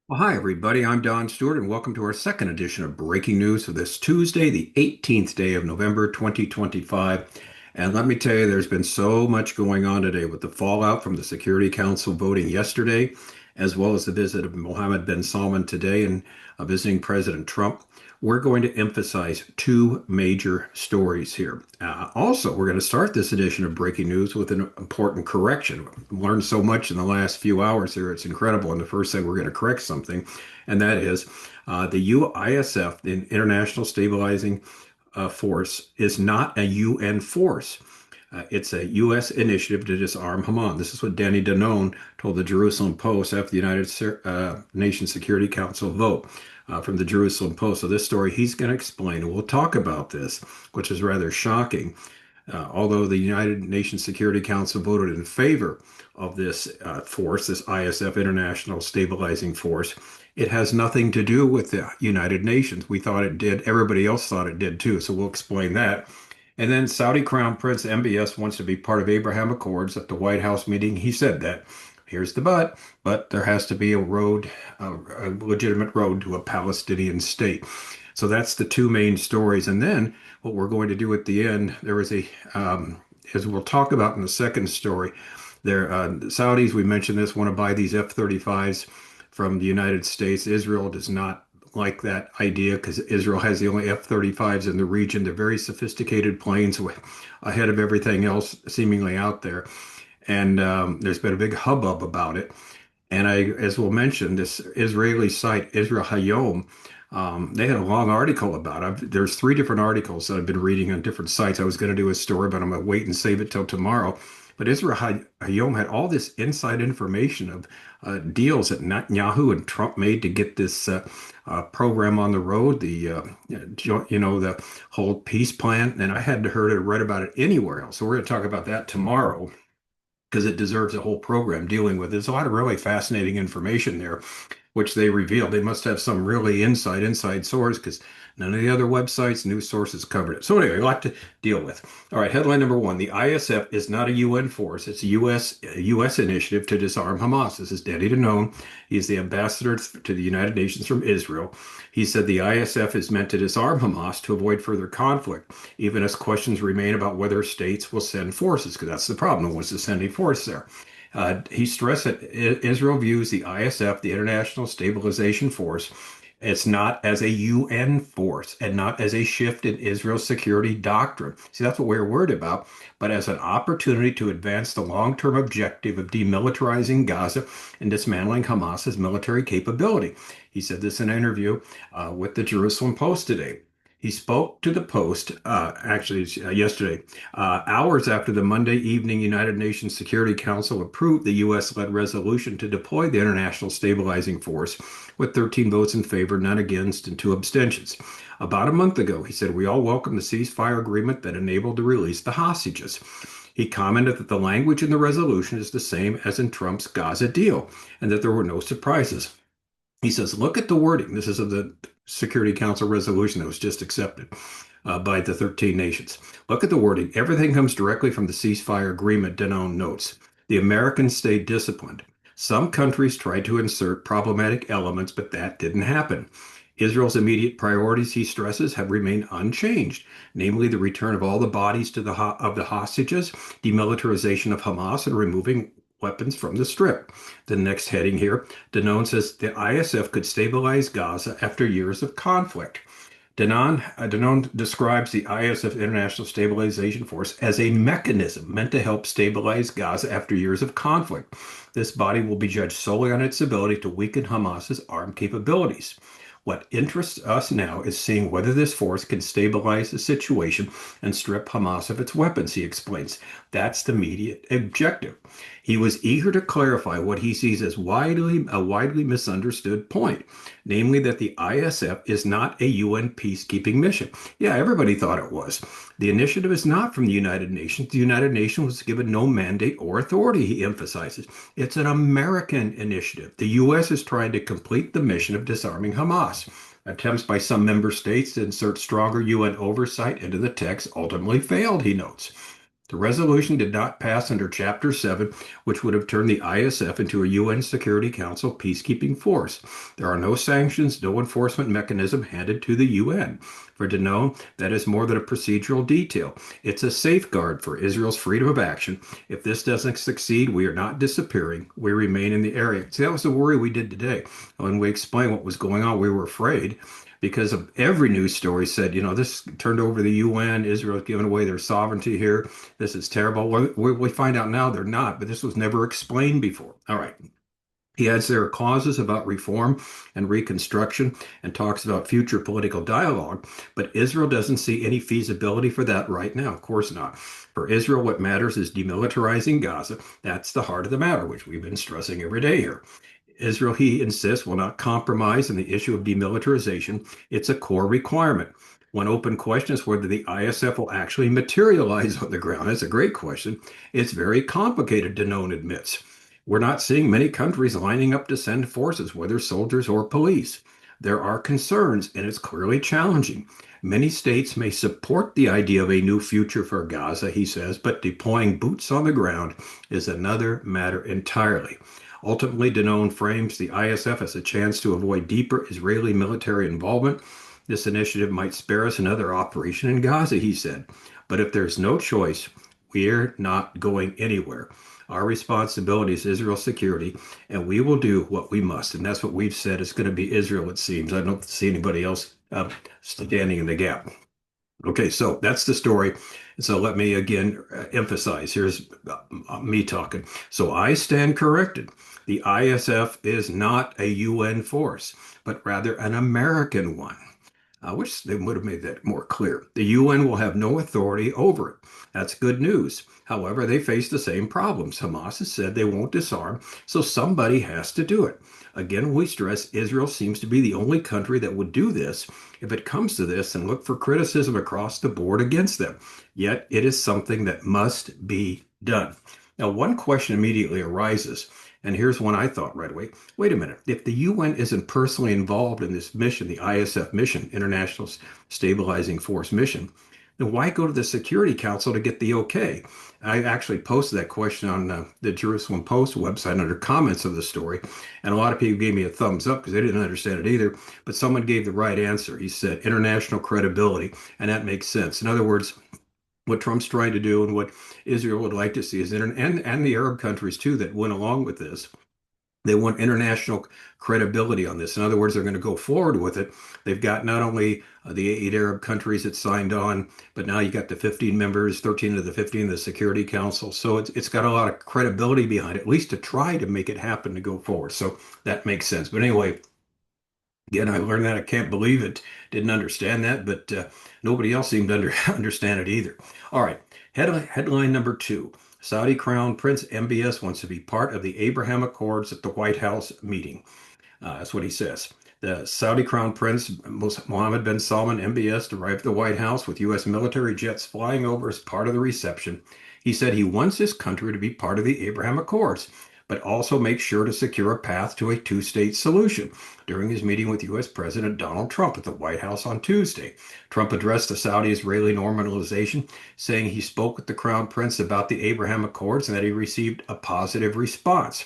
Well, hi, everybody. I'm Don Stewart, and welcome to our second edition of Breaking News for this Tuesday, the 18th day of November, 2025. And let me tell you, there's been so much going on today with the fallout from the Security Council voting yesterday, as well as the visit of Mohammed bin Salman today and visiting President Trump. We're going to emphasize two major stories here. Also, we're going to start this edition of Breaking News with an important correction. I've learned so much in the last few hours here, it's incredible. And the first thing we're going to correct something, and that is the UISF, the International Stabilizing Force, is not a UN force. It's a U.S. initiative to disarm Hamas. This is what Danny Danon told the Jerusalem Post after the United Nations Security Council vote from the Jerusalem Post. So this story he's going to explain, and we'll talk about this, which is rather shocking. Although the United Nations Security Council voted in favor of this force, this ISF, International Stabilizing Force, it has nothing to do with the United Nations. We thought it did. Everybody else thought it did too. So we'll explain that. And then Saudi Crown Prince MBS wants to be part of Abraham Accords at the White House meeting. He said that. Here's the but there has to be a legitimate road to a Palestinian state. So that's the two main stories. And then what we're going to do at the end, there is as we'll talk about in the second story, the Saudis, we mentioned this, want to buy these F-35s from the United States. Israel does not like that idea because Israel has the only F-35s in the region. They're very sophisticated planes ahead of everything else seemingly out there. And there's been a big hubbub about it. And as we'll mention, this Israeli site, Israel Hayom, they had a long article about it. There's three different articles that I've been reading on different sites. I was going to do a story, but I'm going to wait and save it till tomorrow. But Israel Hayom had all this inside information of deals that Netanyahu and Trump made to get this program on the road, the whole peace plan. And I hadn't heard or read about it anywhere else. So we're going to talk about that tomorrow because it deserves a whole program dealing with it. There's a lot of really fascinating information there, which they revealed. They must have some really inside source because none of the other websites, news sources covered it. So anyway, a lot to deal with. All right, headline number one, the ISF is not a UN force. It's a US initiative to disarm Hamas. This is Danny Danon. He's the ambassador to the United Nations from Israel. He said the ISF is meant to disarm Hamas to avoid further conflict, even as questions remain about whether states will send forces, because that's the problem. No one's to send any force there. He stressed that Israel views the ISF, the International Stabilization Force, it's not as a UN force and not as a shift in Israel's security doctrine. See, that's what we're worried about, but as an opportunity to advance the long-term objective of demilitarizing Gaza and dismantling Hamas's military capability. He said this in an interview with the Jerusalem Post today. He spoke to the Post, yesterday, hours after the Monday evening United Nations Security Council approved the U.S.-led resolution to deploy the International Stabilizing Force with 13 votes in favor, none against, and two abstentions. About a month ago, he said, we all welcome the ceasefire agreement that enabled the release of the hostages. He commented that the language in the resolution is the same as in Trump's Gaza deal and that there were no surprises. He says, look at the wording. This is of the Security Council resolution that was just accepted by the 13 nations. Look at the wording. Everything comes directly from the ceasefire agreement, Danon notes. The Americans stayed disciplined. Some countries tried to insert problematic elements, but that didn't happen. Israel's immediate priorities, he stresses, have remained unchanged, namely the return of all the bodies of the hostages, demilitarization of Hamas, and removing weapons from the strip. The next heading here, Danon says the ISF could stabilize Gaza after years of conflict. Danon describes the ISF International Stabilization Force as a mechanism meant to help stabilize Gaza after years of conflict. This body will be judged solely on its ability to weaken Hamas's armed capabilities. What interests us now is seeing whether this force can stabilize the situation and strip Hamas of its weapons, he explains. That's the immediate objective. He was eager to clarify what he sees as a widely misunderstood point, namely that the ISF is not a UN peacekeeping mission. Yeah, everybody thought it was. The initiative is not from the United Nations. The United Nations was given no mandate or authority, he emphasizes. It's an American initiative. The U.S. is trying to complete the mission of disarming Hamas. Attempts by some member states to insert stronger UN oversight into the text ultimately failed, he notes. The resolution did not pass under Chapter 7, which would have turned the ISF into a UN Security Council peacekeeping force. There are no sanctions, no enforcement mechanism handed to the UN. For Danon, that is more than a procedural detail. It's a safeguard for Israel's freedom of action. If this doesn't succeed, we are not disappearing. We remain in the area. See, that was the worry we did today. When we explained what was going on, we were afraid because of every news story said, this turned over the UN, Israel's given away their sovereignty here. This is terrible. Well, we find out now they're not, but this was never explained before. All right. He adds there are clauses about reform and reconstruction and talks about future political dialogue, but Israel doesn't see any feasibility for that right now. Of course not. For Israel, what matters is demilitarizing Gaza. That's the heart of the matter, which we've been stressing every day here. Israel, he insists, will not compromise on the issue of demilitarization. It's a core requirement. One open question is whether the ISF will actually materialize on the ground. That's a great question. It's very complicated, Danon admits. We're not seeing many countries lining up to send forces, whether soldiers or police. There are concerns, and it's clearly challenging. Many states may support the idea of a new future for Gaza, he says, but deploying boots on the ground is another matter entirely. Ultimately, Danon frames the ISF as a chance to avoid deeper Israeli military involvement. This initiative might spare us another operation in Gaza, he said. But if there's no choice, we're not going anywhere. Our responsibility is Israel's security, and we will do what we must. And that's what we've said. It's going to be Israel, it seems. I don't see anybody else standing in the gap. Okay, so that's the story. So let me again emphasize. Here's me talking. So I stand corrected. The ISF is not a UN force, but rather an American one. I wish they would have made that more clear. The UN will have no authority over it. That's good news. However, they face the same problems. Hamas has said they won't disarm, so somebody has to do it. Again, we stress Israel seems to be the only country that would do this if it comes to this and look for criticism across the board against them. Yet it is something that must be done. Now, one question immediately arises, and here's one I thought right away. Wait a minute. If the UN isn't personally involved in this mission, the ISF mission, International Stabilizing Force mission, then why go to the Security Council to get the okay? I actually posted that question on the Jerusalem Post website under comments of the story, and a lot of people gave me a thumbs up because they didn't understand it either. But someone gave the right answer. He said international credibility, and that makes sense. In other words, what Trump's trying to do and what Israel would like to see is, and the Arab countries too that went along with this, they want international credibility on this. In other words, they're going to go forward with it. They've got not only the 8 Arab countries that signed on, but now you got the 15 members, 13 of the 15 of the Security Council. So it's got a lot of credibility behind it, at least to try to make it happen to go forward. So that makes sense. But anyway, again, I learned that. I can't believe it. Didn't understand that, but nobody else seemed to understand it either. All right, headline number 2. Saudi Crown Prince MBS wants to be part of the Abraham Accords at the White House meeting. That's what he says. The Saudi Crown Prince Mohammed bin Salman MBS arrived at the White House with U.S. military jets flying over as part of the reception. He said he wants his country to be part of the Abraham Accords, but also make sure to secure a path to a two-state solution. During his meeting with U.S. President Donald Trump at the White House on Tuesday, Trump addressed the Saudi-Israeli normalization, saying he spoke with the Crown Prince about the Abraham Accords and that he received a positive response.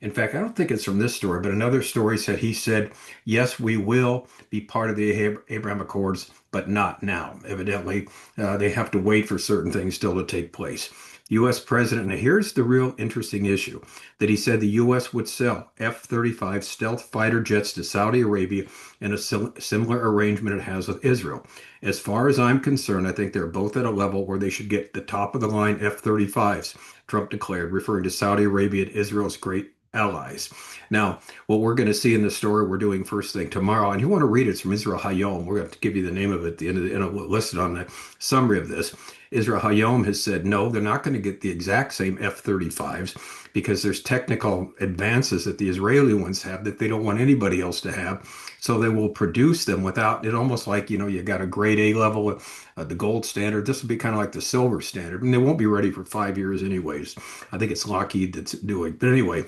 In fact, I don't think it's from this story, but another story said he said, yes, we will be part of the Abraham Accords, but not now. Evidently, they have to wait for certain things still to take place. U.S. President, now here's the real interesting issue, that he said the U.S. would sell F-35 stealth fighter jets to Saudi Arabia in a similar arrangement it has with Israel. As far as I'm concerned, I think they're both at a level where they should get the top of the line F-35s, Trump declared, referring to Saudi Arabia and Israel's great allies. Now, what we're going to see in the story we're doing first thing tomorrow, and you want to read it, it's from Israel Hayom. We're going to give you the name of it at the end of the listed on the summary of this. Israel Hayom has said no, they're not going to get the exact same F-35s because there's technical advances that the Israeli ones have that they don't want anybody else to have. So they will produce them without it, almost like, you got a grade A level, the gold standard. This will be kind of like the silver standard, and they won't be ready for 5 years anyways. I think it's Lockheed that's doing. But anyway,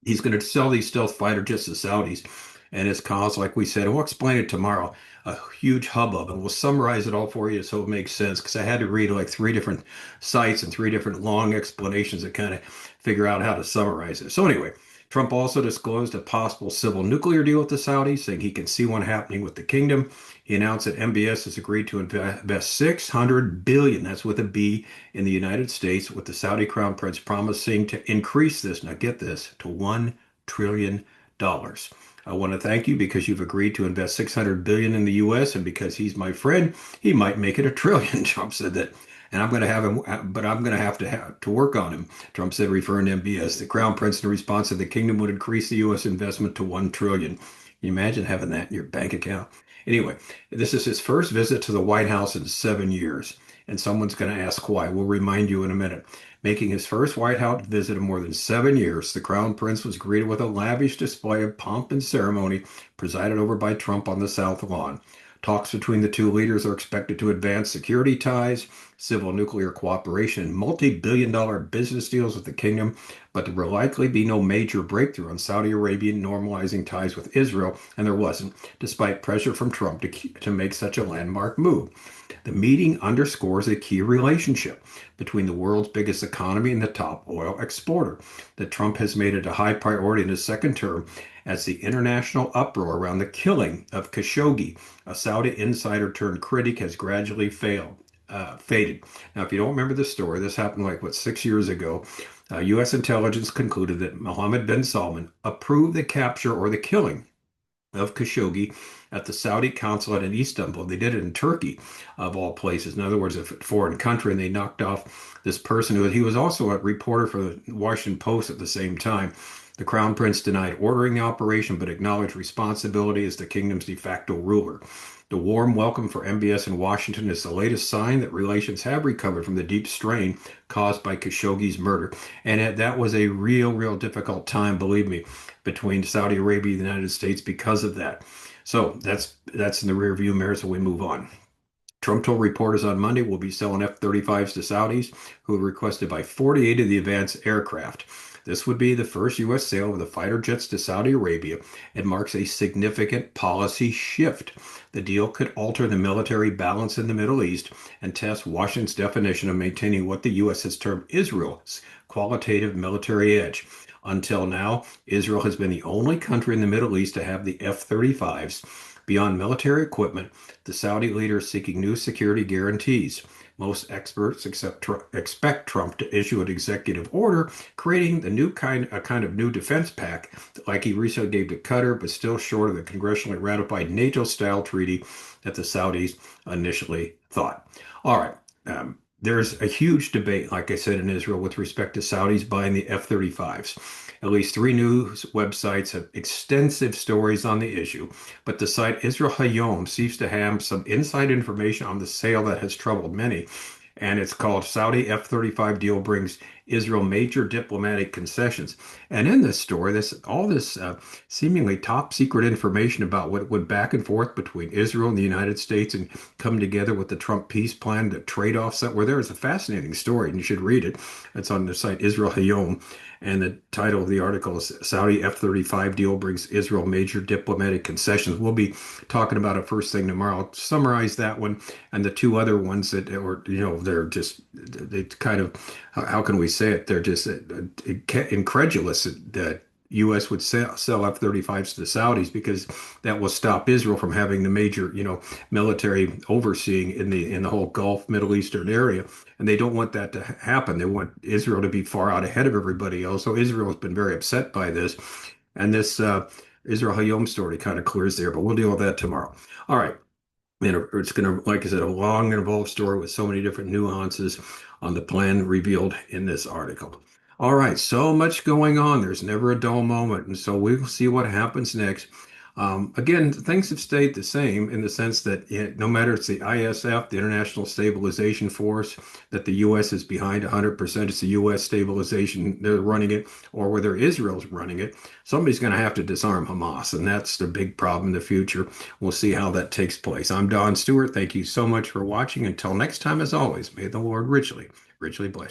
he's going to sell these stealth fighter jets to Saudis. and it's caused, like we said, and we'll explain it tomorrow, a huge hubbub, and we'll summarize it all for you so it makes sense. Because I had to read like three different sites and three different long explanations to kind of figure out how to summarize it. So anyway, Trump also disclosed a possible civil nuclear deal with the Saudis, saying he can see one happening with the kingdom. He announced that MBS has agreed to invest 600 billion, that's with a B, in the United States, with the Saudi Crown Prince promising to increase this, now get this, to $1 trillion. I want to thank you because you've agreed to invest 600 billion in the US, and because he's my friend, he might make it a trillion. Trump said that. And I'm going to have him, but I'm going to have to work on him. Trump said, referring to MBS, the Crown Prince, in response to the kingdom, would increase the U.S. investment to 1 trillion. Can you imagine having that in your bank account? Anyway, this is his first visit to the White House in 7 years, and someone's going to ask why. We'll remind you in a minute. Making his first White House visit in more than 7 years, the Crown Prince was greeted with a lavish display of pomp and ceremony presided over by Trump on the South Lawn. Talks between the two leaders are expected to advance security ties, civil nuclear cooperation, and multi-billion-dollar business deals with the kingdom, but there will likely be no major breakthrough on Saudi Arabia normalizing ties with Israel, and there wasn't, despite pressure from Trump to make such a landmark move. The meeting underscores a key relationship between the world's biggest economy and the top oil exporter that Trump has made it a high priority in his second term as the international uproar around the killing of Khashoggi, a Saudi insider turned critic, has gradually faded. Now, if you don't remember the story, this happened like, what, 6 years ago. U.S. intelligence concluded that Mohammed bin Salman approved the capture or the killing of Khashoggi at the Saudi consulate in Istanbul. They did it in Turkey, of all places. In other words, a foreign country, and they knocked off this person he was also a reporter for the Washington Post at the same time. The Crown Prince denied ordering the operation, but acknowledged responsibility as the kingdom's de facto ruler. The warm welcome for MBS in Washington is the latest sign that relations have recovered from the deep strain caused by Khashoggi's murder. And that was a real difficult time, believe me, between Saudi Arabia and the United States because of that. So that's in the rearview mirror, so we move on. Trump told reporters on Monday we'll be selling F-35s to Saudis, who requested by 48 of the advanced aircraft. This would be the first U.S. sale of the fighter jets to Saudi Arabia and marks a significant policy shift. The deal could alter the military balance in the Middle East and test Washington's definition of maintaining what the U.S. has termed Israel's qualitative military edge. Until now, Israel has been the only country in the Middle East to have the F-35s. Beyond military equipment, the Saudi leader is seeking new security guarantees. Most experts expect Trump to issue an executive order creating a kind of new defense pact, like he recently gave to Qatar, but still short of the congressionally ratified NATO-style treaty that the Saudis initially thought. All right. There's a huge debate, like I said, in Israel with respect to Saudis buying the F-35s. At least three news websites have extensive stories on the issue, but the site Israel Hayom seems to have some inside information on the sale that has troubled many. And it's called Saudi F-35 Deal Brings Israel Major Diplomatic Concessions. And in this story, all this seemingly top secret information about what went back and forth between Israel and the United States and come together with the Trump peace plan, the trade-offs that were there. It's a fascinating story, and you should read it. It's on the site Israel Hayom. And the title of the article is Saudi F-35 Deal Brings Israel Major Diplomatic Concessions. We'll be talking about it first thing tomorrow. I'll summarize that one and the two other ones that were, they kind of, how can we say it? They're just incredulous that U.S. would sell F-35s to the Saudis because that will stop Israel from having the major, military overseeing in the whole Gulf, Middle Eastern area. And they don't want that to happen. They want Israel to be far out ahead of everybody else. So Israel has been very upset by this. And this Israel Hayom story kind of clears there, but we'll deal with that tomorrow. All right. And it's going to, like I said, a long and involved story with so many different nuances on the plan revealed in this article. All right, so much going on. There's never a dull moment. And so we'll see what happens next. Again, things have stayed the same in the sense that no matter it's the ISF, the International Stabilization Force, that the U.S. is behind 100%, it's the U.S. stabilization, they're running it, or whether Israel's running it, somebody's going to have to disarm Hamas. And that's the big problem in the future. We'll see how that takes place. I'm Don Stewart. Thank you so much for watching. Until next time, as always, may the Lord richly bless you.